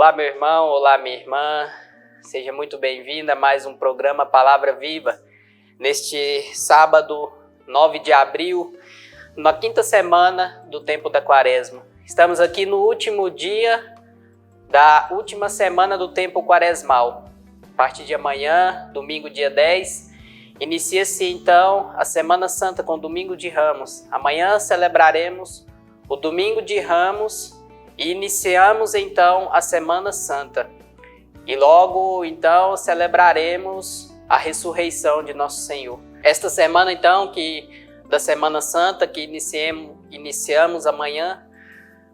Olá, meu irmão, olá, minha irmã. Seja muito bem-vinda a mais um programa Palavra Viva. Neste sábado, 9 de abril, na quinta semana do tempo da Quaresma. Estamos aqui no último dia da última semana do tempo quaresmal. A partir de amanhã, domingo, dia 10, inicia-se então a Semana Santa com o Domingo de Ramos. Amanhã celebraremos o Domingo de Ramos e iniciamos então a Semana Santa. E logo então celebraremos a ressurreição de Nosso Senhor. Esta semana então da Semana Santa que iniciamos amanhã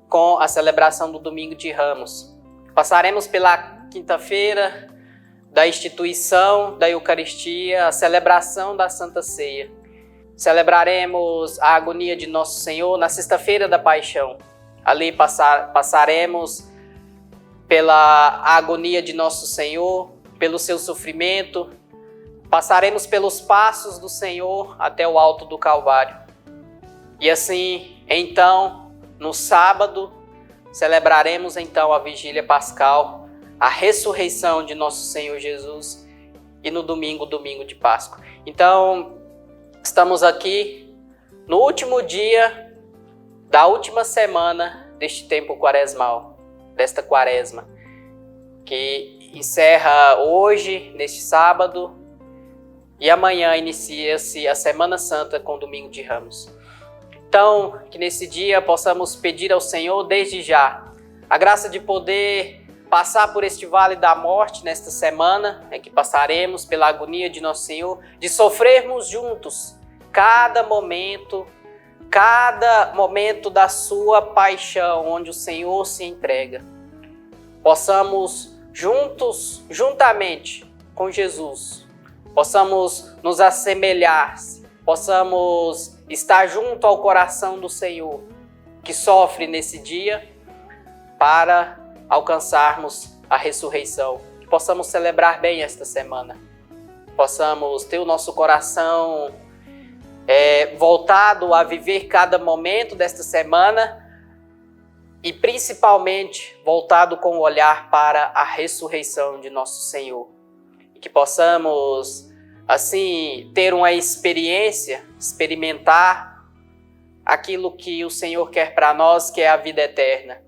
com a celebração do Domingo de Ramos. Passaremos pela quinta-feira da instituição da Eucaristia, a celebração da Santa Ceia. Celebraremos a agonia de Nosso Senhor na sexta-feira da Paixão. Ali passaremos pela agonia de Nosso Senhor, pelo seu sofrimento, passaremos pelos passos do Senhor até o alto do Calvário. E assim, então, no sábado, celebraremos então a Vigília Pascal, a ressurreição de Nosso Senhor Jesus, e no domingo, domingo de Páscoa. Então, estamos aqui no último dia da última semana deste tempo quaresmal, desta quaresma, que encerra hoje, neste sábado, e amanhã inicia-se a Semana Santa com o Domingo de Ramos. Então, que nesse dia possamos pedir ao Senhor, desde já, a graça de poder passar por este vale da morte nesta semana, em que passaremos pela agonia de Nosso Senhor, de sofrermos juntos cada momento da sua paixão, onde o Senhor se entrega. Possamos juntamente com Jesus, possamos nos assemelhar, possamos estar junto ao coração do Senhor, que sofre nesse dia, para alcançarmos a ressurreição. Que possamos celebrar bem esta semana. Possamos ter o nosso coração voltado a viver cada momento desta semana e principalmente voltado com o olhar para a ressurreição de Nosso Senhor. E que possamos, assim, ter uma experimentar aquilo que o Senhor quer para nós, que é a vida eterna.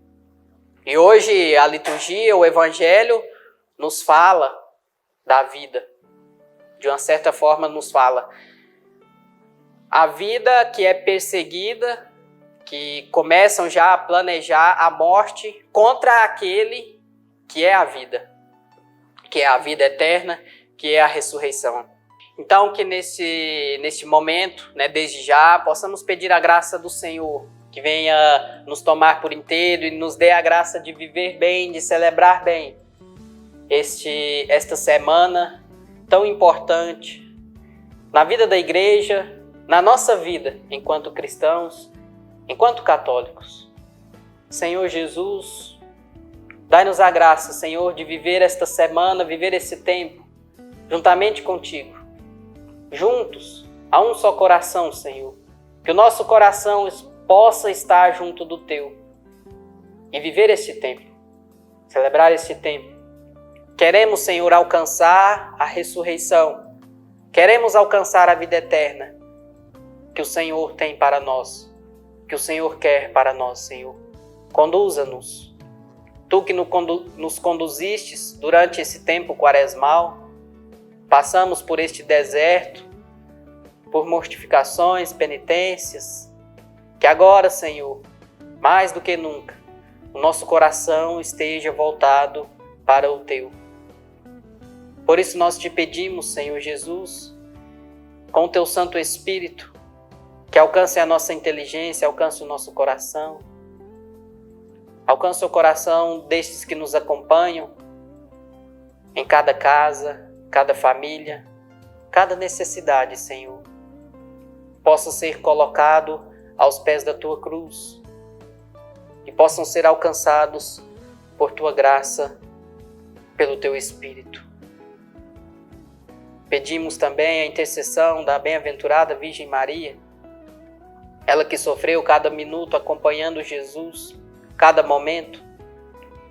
E hoje a liturgia, o Evangelho, nos fala da vida. De uma certa forma nos fala a vida que é perseguida, que começam já a planejar a morte contra aquele que é a vida eterna, que é a ressurreição. Então que neste momento, desde já, possamos pedir a graça do Senhor, que venha nos tomar por inteiro e nos dê a graça de viver bem, de celebrar bem esta semana tão importante na vida da igreja, na nossa vida enquanto cristãos, enquanto católicos. Senhor Jesus, dai-nos a graça, Senhor, de viver esta semana, viver esse tempo juntamente contigo, juntos, a um só coração, Senhor. Que o nosso coração possa estar junto do teu e viver esse tempo, celebrar esse tempo. Queremos, Senhor, alcançar a ressurreição, queremos alcançar a vida eterna que o Senhor tem para nós, que o Senhor quer para nós, Senhor. Conduza-nos. Tu que nos conduzistes durante esse tempo quaresmal, passamos por este deserto, por mortificações, penitências, que agora, Senhor, mais do que nunca, o nosso coração esteja voltado para o Teu. Por isso nós te pedimos, Senhor Jesus, com o Teu Santo Espírito, que alcance a nossa inteligência, alcance o nosso coração, alcance o coração destes que nos acompanham em cada casa, cada família, cada necessidade, Senhor, possa ser colocado aos pés da Tua cruz e possam ser alcançados por Tua graça, pelo Teu Espírito. Pedimos também a intercessão da bem-aventurada Virgem Maria, ela que sofreu cada minuto acompanhando Jesus, cada momento,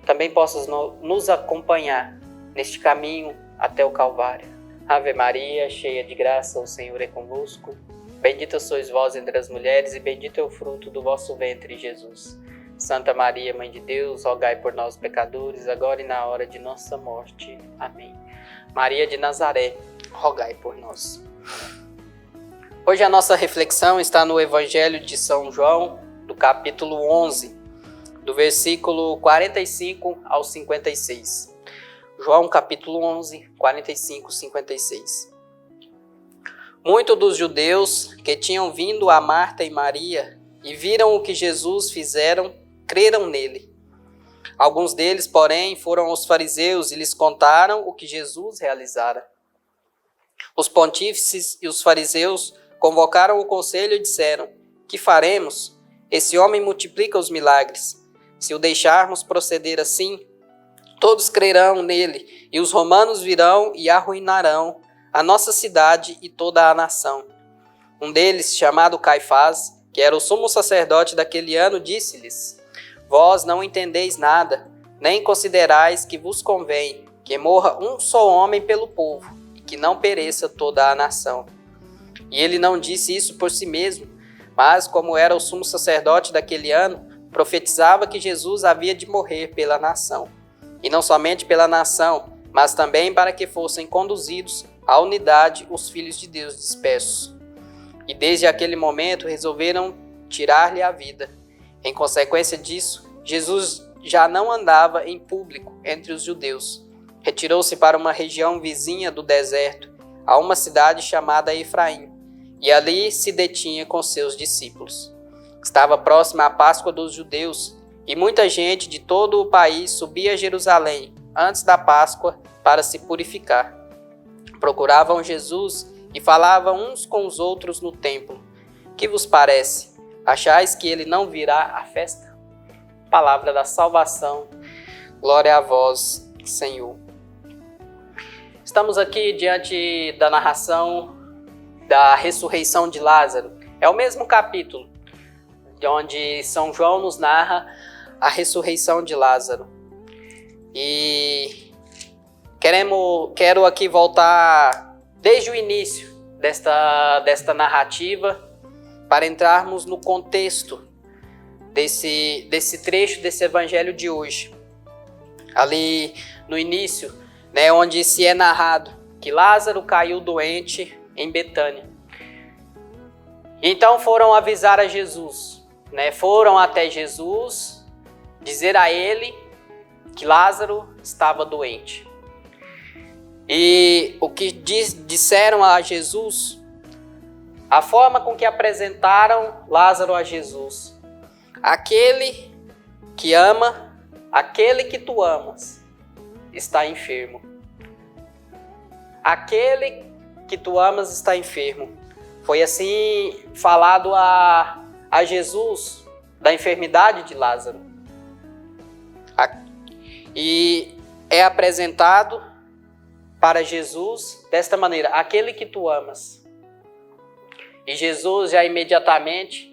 também possas nos acompanhar neste caminho até o Calvário. Ave Maria, cheia de graça, o Senhor é convosco. Bendita sois vós entre as mulheres e bendito é o fruto do vosso ventre, Jesus. Santa Maria, Mãe de Deus, rogai por nós pecadores, agora e na hora de nossa morte. Amém. Maria de Nazaré, rogai por nós. Hoje a nossa reflexão está no Evangelho de São João, do capítulo 11, do versículo 45 ao 56. João capítulo 11, 45, 56. Muitos dos judeus que tinham vindo a Marta e Maria e viram o que Jesus fizeram, creram nele. Alguns deles, porém, foram aos fariseus e lhes contaram o que Jesus realizara. Os pontífices e os fariseus convocaram o conselho e disseram: que faremos? Esse homem multiplica os milagres. Se o deixarmos proceder assim, todos crerão nele, e os romanos virão e arruinarão a nossa cidade e toda a nação. Um deles, chamado Caifás, que era o sumo sacerdote daquele ano, disse-lhes: vós não entendeis nada, nem considerais que vos convém que morra um só homem pelo povo, e que não pereça toda a nação. E ele não disse isso por si mesmo, mas, como era o sumo sacerdote daquele ano, profetizava que Jesus havia de morrer pela nação. E não somente pela nação, mas também para que fossem conduzidos à unidade os filhos de Deus dispersos. E desde aquele momento resolveram tirar-lhe a vida. Em consequência disso, Jesus já não andava em público entre os judeus. Retirou-se para uma região vizinha do deserto, a uma cidade chamada Efraim, e ali se detinha com seus discípulos. Estava próxima a Páscoa dos judeus, e muita gente de todo o país subia a Jerusalém antes da Páscoa para se purificar. Procuravam Jesus e falavam uns com os outros no templo: que vos parece? Achais que ele não virá à festa? Palavra da salvação. Glória a vós, Senhor. Estamos aqui diante da narração da ressurreição de Lázaro. É o mesmo capítulo de onde São João nos narra a ressurreição de Lázaro. E quero aqui voltar desde o início desta narrativa para entrarmos no contexto desse trecho desse evangelho de hoje. Ali no início, onde se é narrado que Lázaro caiu doente em Betânia. Então foram avisar a Jesus, foram até Jesus dizer a ele que Lázaro estava doente. E o que disseram a Jesus, a forma com que apresentaram Lázaro a Jesus: aquele que ama, aquele que tu amas, está enfermo. Aquele que tu amas está enfermo. Foi assim falado a Jesus da enfermidade de Lázaro. E é apresentado para Jesus desta maneira: aquele que tu amas. E Jesus já imediatamente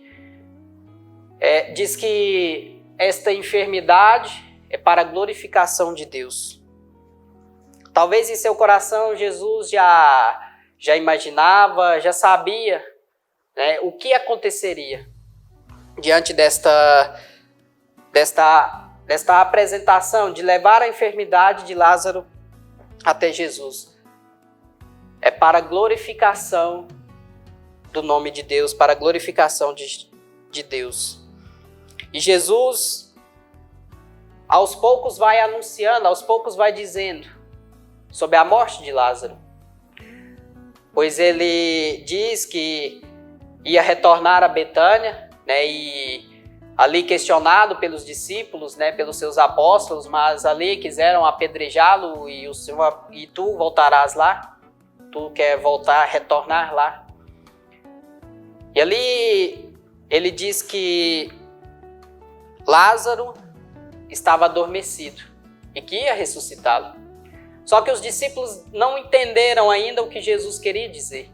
diz que esta enfermidade é para a glorificação de Deus. Talvez em seu coração Jesus já imaginava, já sabia o que aconteceria diante desta apresentação de levar a enfermidade de Lázaro até Jesus. É para a glorificação do nome de Deus, para a glorificação de Deus. E Jesus, aos poucos, vai anunciando, aos poucos vai dizendo sobre a morte de Lázaro. Pois ele diz que ia retornar a Betânia, e ali questionado pelos discípulos, pelos seus apóstolos, mas ali quiseram apedrejá-lo e tu voltarás lá, tu quer voltar, retornar lá. E ali ele diz que Lázaro estava adormecido e que ia ressuscitá-lo. Só que os discípulos não entenderam ainda o que Jesus queria dizer.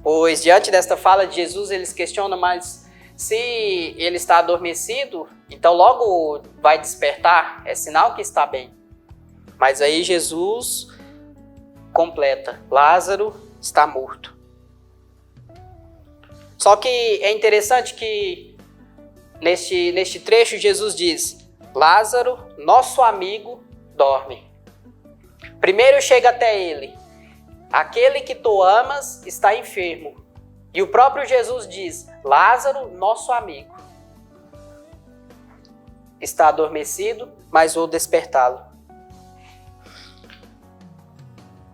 Pois diante desta fala de Jesus, eles questionam: mas se ele está adormecido, então logo vai despertar, é sinal que está bem. Mas aí Jesus completa: Lázaro está morto. Só que é interessante que neste trecho Jesus diz: Lázaro, nosso amigo, dorme. Primeiro chega até ele: aquele que tu amas está enfermo. E o próprio Jesus diz: Lázaro, nosso amigo, está adormecido, mas vou despertá-lo.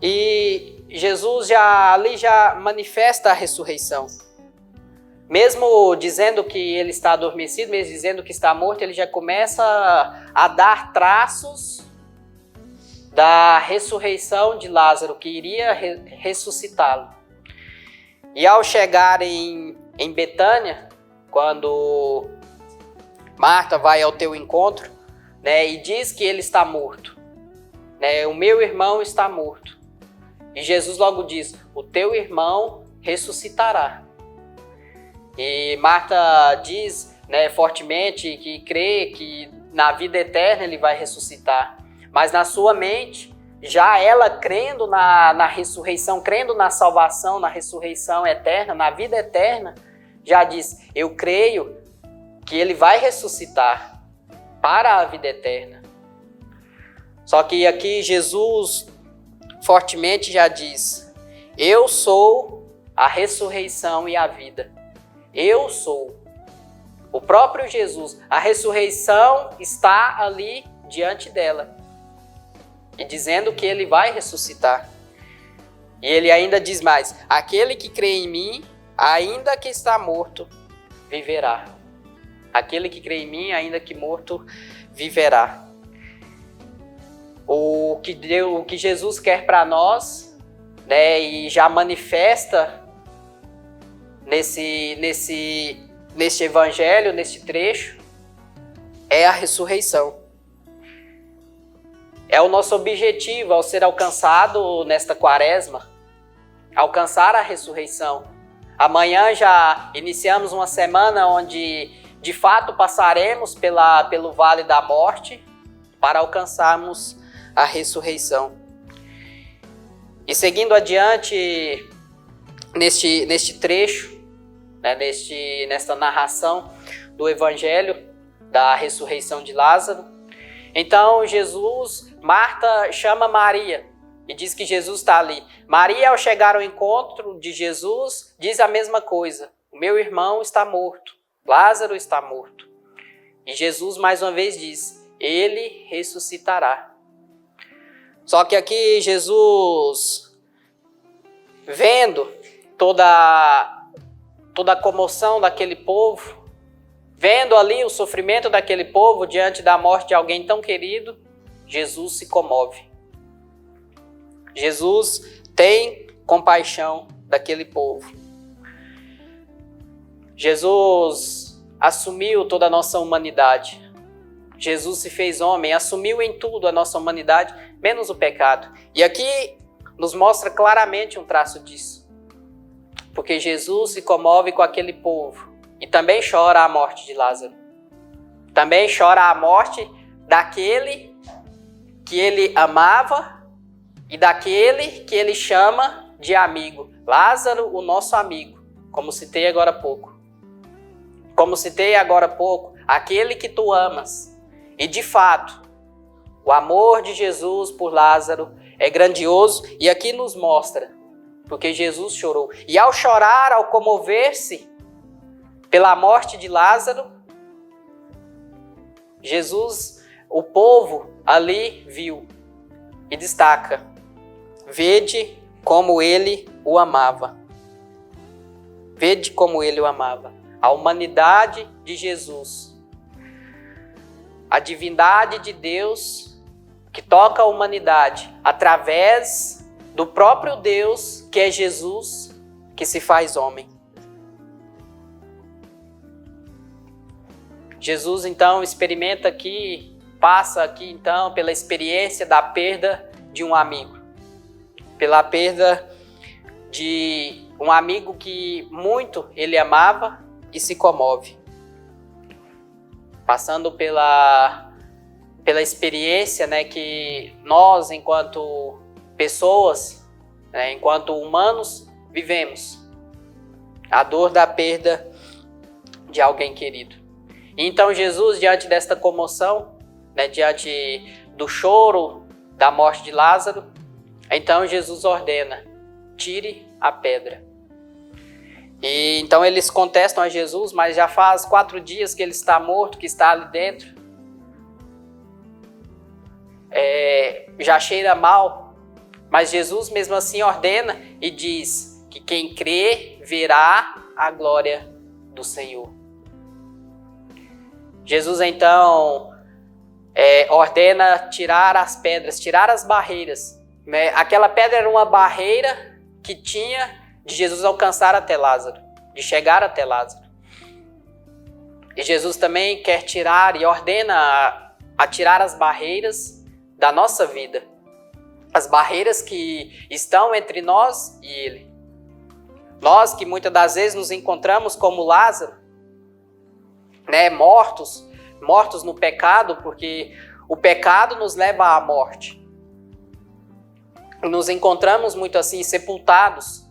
E Jesus ali já manifesta a ressurreição. Mesmo dizendo que ele está adormecido, mesmo dizendo que está morto, ele já começa a dar traços da ressurreição de Lázaro, que iria ressuscitá-lo. E ao chegar em Betânia, quando Marta vai ao teu encontro, né, e diz que ele está morto, né, o meu irmão está morto. E Jesus logo diz: o teu irmão ressuscitará. E Marta diz, né, fortemente que crê que na vida eterna ele vai ressuscitar. Mas na sua mente, já ela crendo na ressurreição, crendo na salvação, na ressurreição eterna, na vida eterna, já diz: eu creio que ele vai ressuscitar para a vida eterna. Só que aqui Jesus fortemente já diz: eu sou a ressurreição e a vida. Eu sou. O próprio Jesus, a ressurreição está ali diante dela. E dizendo que ele vai ressuscitar. E ele ainda diz mais: aquele que crê em mim, ainda que está morto, viverá. Aquele que crê em mim, ainda que morto, viverá. O que Jesus quer para nós, né, e já manifesta neste evangelho, neste trecho, é a ressurreição. É o nosso objetivo ao ser alcançado nesta quaresma, alcançar a ressurreição. Amanhã já iniciamos uma semana onde de fato passaremos pelo vale da morte para alcançarmos a ressurreição. E seguindo adiante neste trecho, né, nesta narração do evangelho da ressurreição de Lázaro, então Marta chama Maria e diz que Jesus está ali. Maria, ao chegar ao encontro de Jesus, diz a mesma coisa: o meu irmão está morto, Lázaro está morto. E Jesus mais uma vez diz: ele ressuscitará. Só que aqui Jesus, vendo toda a comoção daquele povo, vendo ali o sofrimento daquele povo diante da morte de alguém tão querido, Jesus se comove. Jesus tem compaixão daquele povo. Jesus assumiu toda a nossa humanidade. Jesus se fez homem, assumiu em tudo a nossa humanidade, menos o pecado. E aqui nos mostra claramente um traço disso. Porque Jesus se comove com aquele povo e também chora a morte de Lázaro. Também chora a morte daquele que ele amava e daquele que ele chama de amigo. Lázaro, o nosso amigo, como citei agora há pouco. Aquele que tu amas. E de fato, o amor de Jesus por Lázaro é grandioso e aqui nos mostra, porque Jesus chorou. E ao chorar, ao comover-se pela morte de Lázaro, Jesus, o povo ali viu e destaca: vede como ele o amava. Vede como ele o amava. A humanidade de Jesus, a divindade de Deus que toca a humanidade através do próprio Deus, que é Jesus, que se faz homem. Jesus então experimenta aqui, passa aqui então pela experiência da perda de um amigo. Pela perda de um amigo que muito ele amava e se comove. Passando pela experiência, né, que nós, enquanto pessoas, né, enquanto humanos, vivemos. A dor da perda de alguém querido. Então Jesus, diante desta comoção, né, diante do choro da morte de Lázaro, então Jesus ordena: tire a pedra. E então eles contestam a Jesus, mas já faz 4 dias que ele está morto, que está ali dentro. Já cheira mal, mas Jesus mesmo assim ordena e diz que quem crê verá a glória do Senhor. Jesus então ordena tirar as pedras, tirar as barreiras. Né? Aquela pedra era uma barreira que tinha de Jesus alcançar até Lázaro, de chegar até Lázaro. E Jesus também quer tirar e ordena a tirar as barreiras da nossa vida. As barreiras que estão entre nós e Ele. Nós que muitas das vezes nos encontramos como Lázaro, né, mortos no pecado, porque o pecado nos leva à morte. Nos encontramos muito assim, sepultados,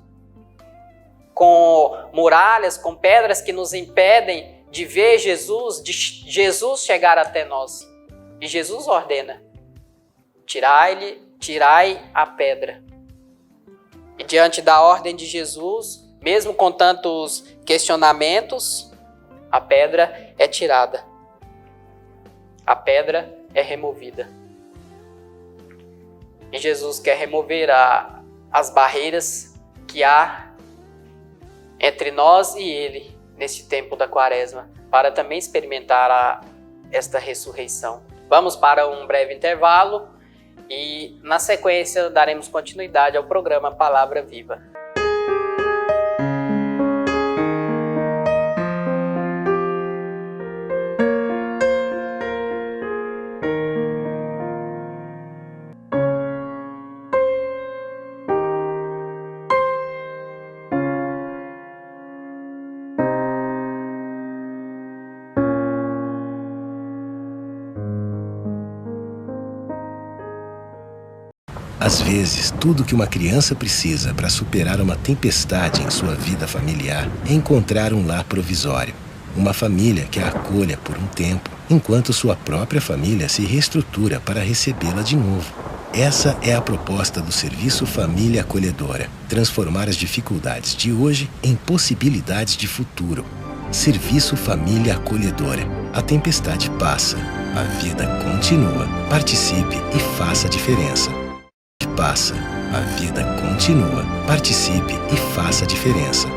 com muralhas, com pedras que nos impedem de ver Jesus, de Jesus chegar até nós. E Jesus ordena: tirai a pedra. E diante da ordem de Jesus, mesmo com tantos questionamentos, a pedra é tirada. A pedra é removida. E Jesus quer remover as barreiras que há entre nós e Ele neste tempo da Quaresma, para também experimentar esta ressurreição. Vamos para um breve intervalo e, na sequência, daremos continuidade ao programa Palavra Viva. Às vezes, tudo que uma criança precisa para superar uma tempestade em sua vida familiar é encontrar um lar provisório. Uma família que a acolha por um tempo, enquanto sua própria família se reestrutura para recebê-la de novo. Essa é a proposta do Serviço Família Acolhedora: transformar as dificuldades de hoje em possibilidades de futuro. Serviço Família Acolhedora. A tempestade passa, a vida continua. Participe e faça a diferença. Passa, a vida continua. Participe e faça a diferença.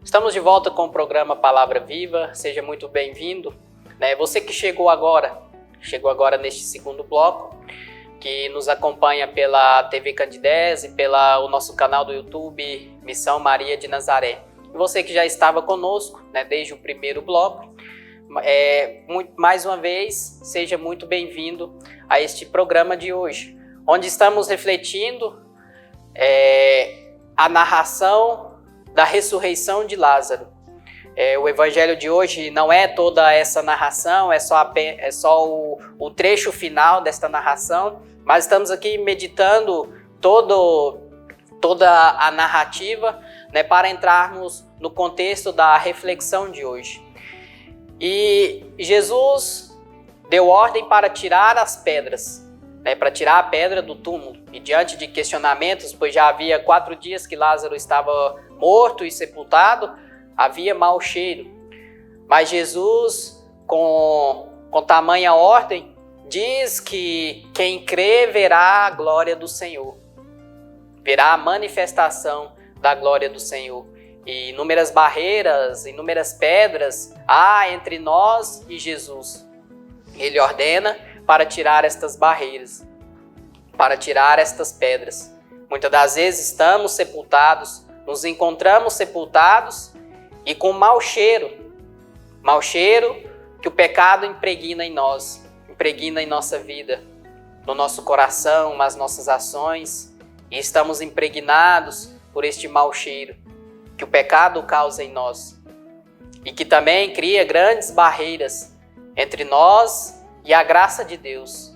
Estamos de volta com o programa Palavra Viva, seja muito bem-vindo. Você que chegou agora neste segundo bloco, que nos acompanha pela TV Candidez e pelo nosso canal do YouTube Missão Maria de Nazaré. E você que já estava conosco desde o primeiro bloco, mais uma vez, seja muito bem-vindo a este programa de hoje, onde estamos refletindo a narração da ressurreição de Lázaro. O evangelho de hoje não é toda essa narração, é só o trecho final desta narração, mas estamos aqui meditando toda a narrativa, para entrarmos no contexto da reflexão de hoje. E Jesus deu ordem para tirar as pedras, para tirar a pedra do túmulo. E diante de questionamentos, pois já havia 4 dias que Lázaro estava morto e sepultado, havia mau cheiro. Mas Jesus, com tamanha ordem, diz que quem crê verá a glória do Senhor. Verá a manifestação da glória do Senhor. E inúmeras barreiras, inúmeras pedras há entre nós e Jesus. Ele ordena para tirar estas barreiras, para tirar estas pedras. Muitas das vezes estamos sepultados, nos encontramos sepultados e com mau cheiro que o pecado impregna em nós, impregna em nossa vida, no nosso coração, nas nossas ações, e estamos impregnados por este mau cheiro que o pecado causa em nós e que também cria grandes barreiras entre nós e a graça de Deus.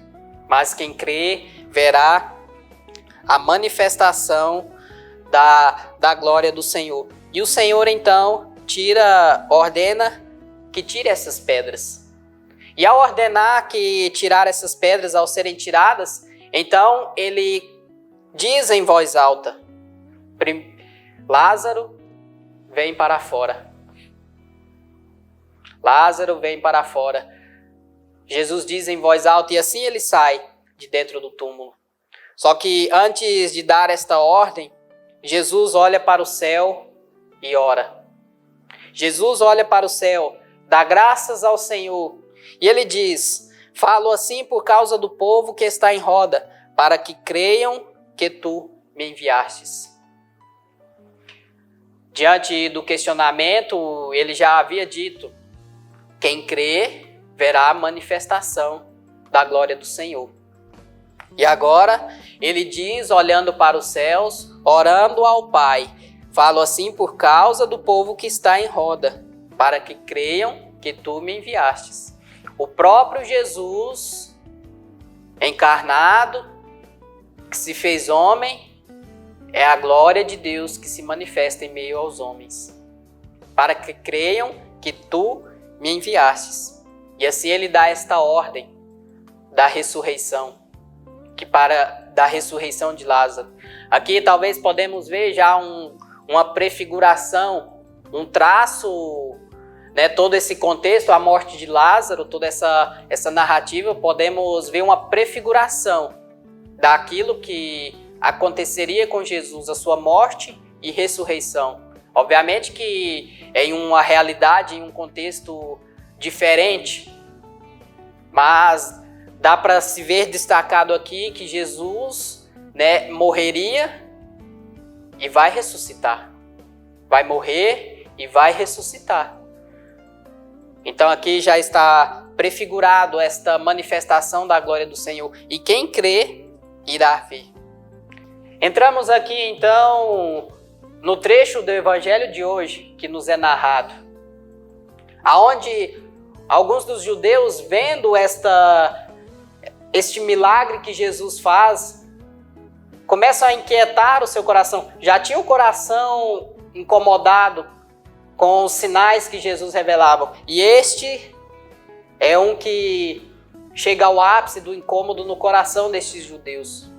Mas quem crê verá a manifestação da glória do Senhor. E o Senhor então ordena que tire essas pedras. E ao ordenar que tirar essas pedras, ao serem tiradas, então ele diz em voz alta: Lázaro, vem para fora. Lázaro, vem para fora. Jesus diz em voz alta e assim ele sai de dentro do túmulo. Só que antes de dar esta ordem, Jesus olha para o céu e ora. Jesus olha para o céu, dá graças ao Senhor e ele diz: falo assim por causa do povo que está em roda, para que creiam que tu me enviastes. Diante do questionamento, ele já havia dito: quem crê verá a manifestação da glória do Senhor. E agora ele diz, olhando para os céus, orando ao Pai: falo assim por causa do povo que está em roda, para que creiam que tu me enviastes. O próprio Jesus, encarnado, que se fez homem, é a glória de Deus que se manifesta em meio aos homens, para que creiam que tu me enviastes. E assim ele dá esta ordem da ressurreição, da ressurreição de Lázaro. Aqui talvez podemos ver já uma prefiguração, um traço, né, todo esse contexto, a morte de Lázaro, toda essa narrativa, podemos ver uma prefiguração daquilo que aconteceria com Jesus, a sua morte e ressurreição. Obviamente que em uma realidade, em um contexto diferente, mas dá para se ver destacado aqui que Jesus, né, morreria e vai ressuscitar. Vai morrer e vai ressuscitar. Então aqui já está prefigurado esta manifestação da glória do Senhor. E quem crê, irá ver. Entramos aqui então no trecho do evangelho de hoje que nos é narrado, aonde alguns dos judeus, vendo este milagre que Jesus faz, começam a inquietar o seu coração. Já tinha o coração incomodado com os sinais que Jesus revelava. E este é um que chega ao ápice do incômodo no coração destes judeus.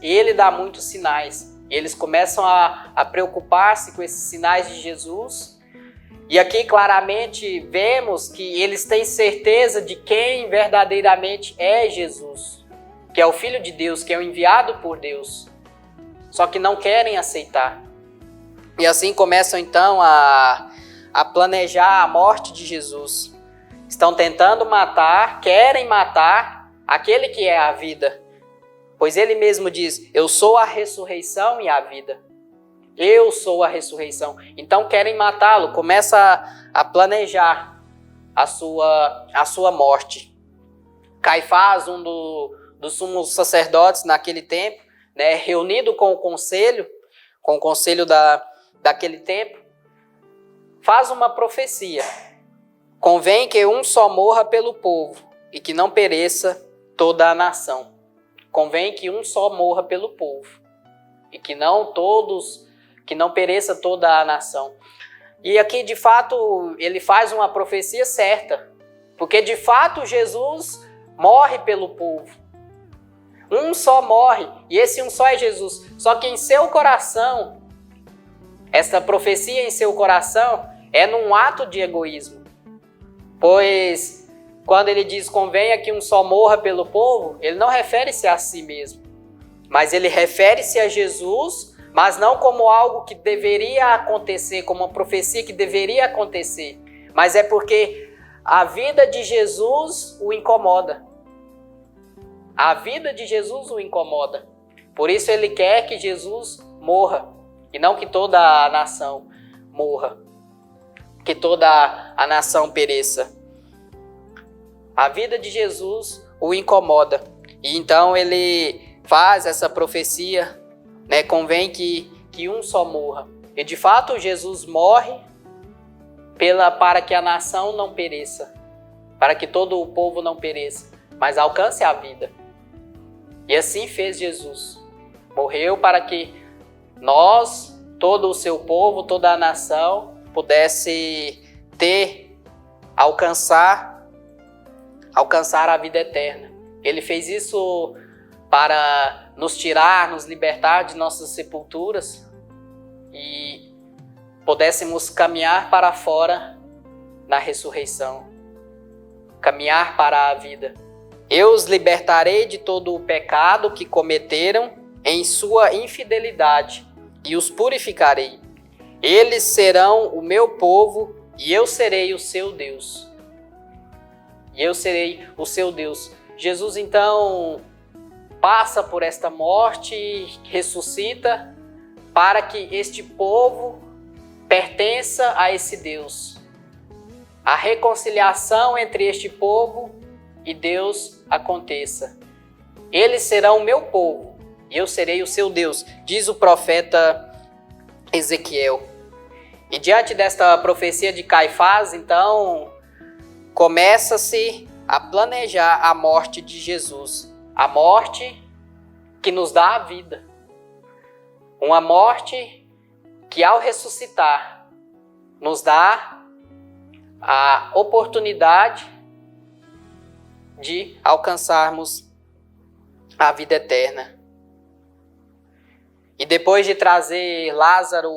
Ele dá muitos sinais. E eles começam a preocupar-se com esses sinais de Jesus. E aqui claramente vemos que eles têm certeza de quem verdadeiramente é Jesus, que é o Filho de Deus, que é o enviado por Deus. Só que não querem aceitar. E assim começam então a planejar a morte de Jesus. Estão tentando matar, querem matar aquele que é a vida. Pois ele mesmo diz: eu sou a ressurreição e a vida. Eu sou a ressurreição. Então querem matá-lo. Começa a planejar a sua morte. Caifás, um dos sumos sacerdotes naquele tempo, né, reunido com o conselho daquele tempo, faz uma profecia. Convém que um só morra pelo povo e que não pereça toda a nação. Convém que um só morra pelo povo e que não pereça toda a nação. E aqui, de fato, ele faz uma profecia certa, porque de fato Jesus morre pelo povo. Um só morre, e esse um só é Jesus. Só que em seu coração, essa profecia em seu coração é num ato de egoísmo. Pois quando ele diz convenha que um só morra pelo povo, ele não refere-se a si mesmo, mas ele refere-se a Jesus, mas não como algo que deveria acontecer, como uma profecia que deveria acontecer, mas é porque a vida de Jesus o incomoda. A vida de Jesus o incomoda. Por isso ele quer que Jesus morra. E não que toda a nação morra. Que toda a nação pereça. A vida de Jesus o incomoda. E então ele faz essa profecia, né? Convém que um só morra. E de fato Jesus morre para que a nação não pereça. Para que todo o povo não pereça. Mas alcance a vida. E assim fez Jesus. Morreu para que nós, todo o seu povo, toda a nação, pudesse alcançar a vida eterna. Ele fez isso para nos tirar, nos libertar de nossas sepulturas e pudéssemos caminhar para fora na ressurreição, caminhar para a vida. Eu os libertarei de todo o pecado que cometeram em sua infidelidade e os purificarei. Eles serão o meu povo e eu serei o seu Deus. E eu serei o seu Deus. Jesus então passa por esta morte e ressuscita para que este povo pertença a esse Deus. A reconciliação entre este povo e Deus aconteça. Eles serão o meu povo e eu serei o seu Deus, diz o profeta Ezequiel. E diante desta profecia de Caifás, então, começa-se a planejar a morte de Jesus. A morte que nos dá a vida. Uma morte que ao ressuscitar nos dá a oportunidade de alcançarmos a vida eterna. E depois de trazer Lázaro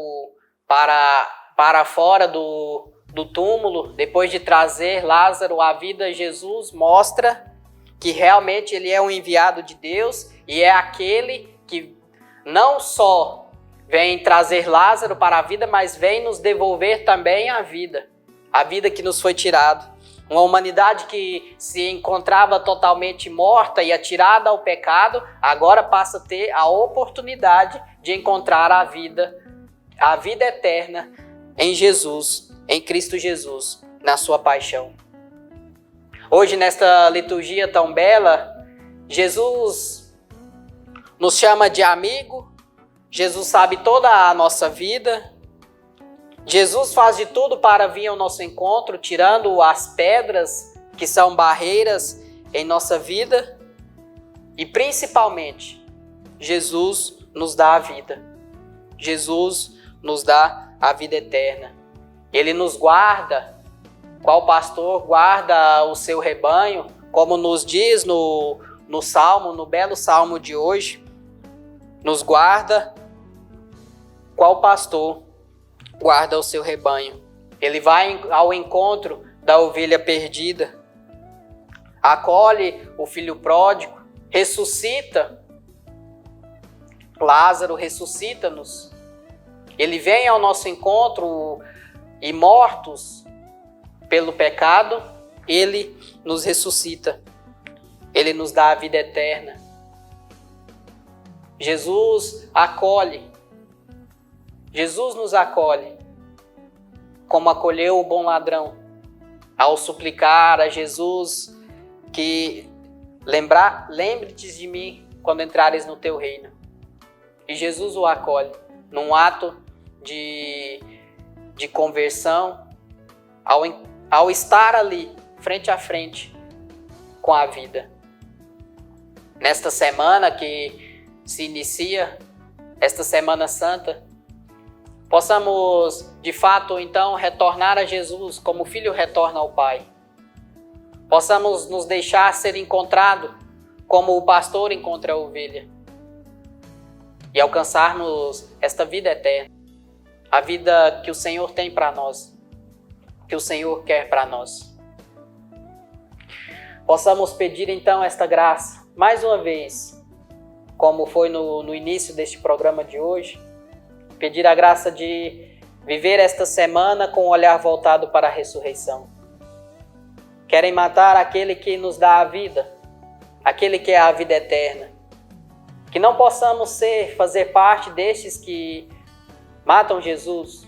para fora do túmulo, depois de trazer Lázaro à vida, Jesus mostra que realmente ele é um enviado de Deus e é aquele que não só vem trazer Lázaro para a vida, mas vem nos devolver também a vida que nos foi tirada. Uma humanidade que se encontrava totalmente morta e atirada ao pecado, agora passa a ter a oportunidade de encontrar a vida eterna em Jesus, em Cristo Jesus, na sua paixão. Hoje, nesta liturgia tão bela, Jesus nos chama de amigo, Jesus sabe toda a nossa vida, Jesus faz de tudo para vir ao nosso encontro, tirando as pedras que são barreiras em nossa vida. E principalmente, Jesus nos dá a vida. Jesus nos dá a vida eterna. Ele nos guarda, qual pastor guarda o seu rebanho, como nos diz no Salmo, no belo Salmo de hoje. Nos guarda, qual pastor guarda o seu rebanho. Ele vai ao encontro da ovelha perdida, acolhe o filho pródigo, ressuscita Lázaro, ressuscita-nos. Ele vem ao nosso encontro e mortos pelo pecado, ele nos ressuscita. Ele nos dá a vida eterna. Jesus acolhe. Jesus nos acolhe, como acolheu o bom ladrão, ao suplicar a Jesus que lembre-te de mim quando entrares no teu reino. E Jesus o acolhe num ato de conversão, ao estar ali, frente a frente, com a vida. Nesta semana que se inicia, esta Semana Santa, possamos, de fato, então, retornar a Jesus como o filho retorna ao Pai. Possamos nos deixar ser encontrado como o pastor encontra a ovelha. E alcançarmos esta vida eterna. A vida que o Senhor tem para nós. Que o Senhor quer para nós. Possamos pedir, então, esta graça, mais uma vez, como foi no início deste programa de hoje, pedir a graça de viver esta semana com o olhar voltado para a ressurreição. querem matar aquele que nos dá a vida, aquele que é a vida eterna. Que não possamos fazer parte destes que matam Jesus.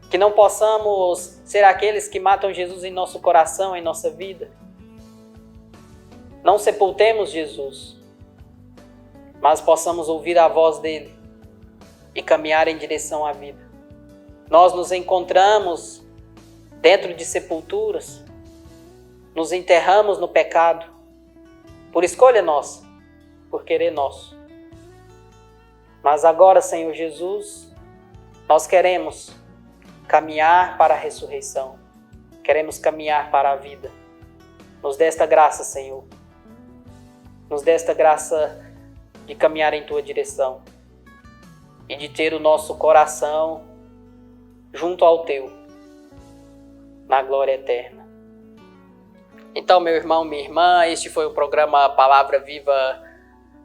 Que não possamos ser aqueles que matam Jesus em nosso coração, em nossa vida. Não sepultemos Jesus, mas possamos ouvir a voz dele e caminhar em direção à vida. Nós nos encontramos dentro de sepulturas, nos enterramos no pecado, por escolha nossa, por querer nosso. Mas agora, Senhor Jesus, nós queremos caminhar para a ressurreição, queremos caminhar para a vida. Nos dê esta graça, Senhor. Nos dê esta graça de caminhar em Tua direção e de ter o nosso coração junto ao Teu, na glória eterna. Então, meu irmão, minha irmã, este foi o programa Palavra Viva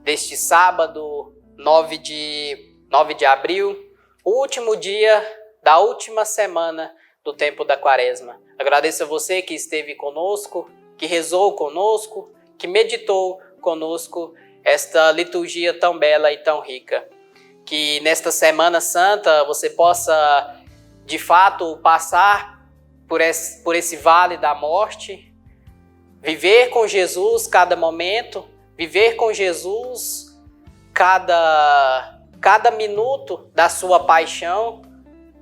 deste sábado, 9 de abril, o último dia da última semana do tempo da Quaresma. Agradeço a você que esteve conosco, que rezou conosco, que meditou conosco esta liturgia tão bela e tão rica. Que nesta Semana Santa você possa, de fato, passar por esse vale da morte, viver com Jesus cada momento, viver com Jesus cada minuto da sua paixão,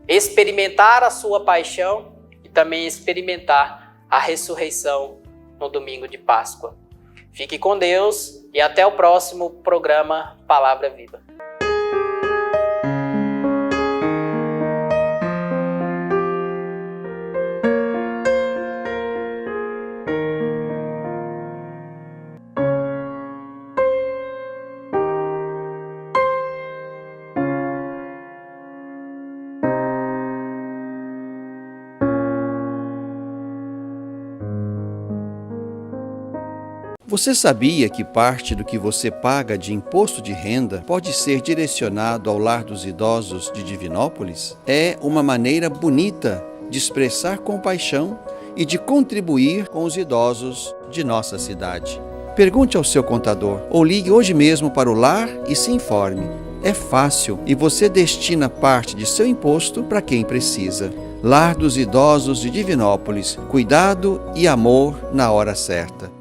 experimentar a sua paixão e também experimentar a ressurreição no domingo de Páscoa. Fique com Deus e até o próximo programa Palavra Viva. Você sabia que parte do que você paga de imposto de renda pode ser direcionado ao Lar dos Idosos de Divinópolis? É uma maneira bonita de expressar compaixão e de contribuir com os idosos de nossa cidade. Pergunte ao seu contador ou ligue hoje mesmo para o lar e se informe. É fácil e você destina parte de seu imposto para quem precisa. Lar dos Idosos de Divinópolis. Cuidado e amor na hora certa.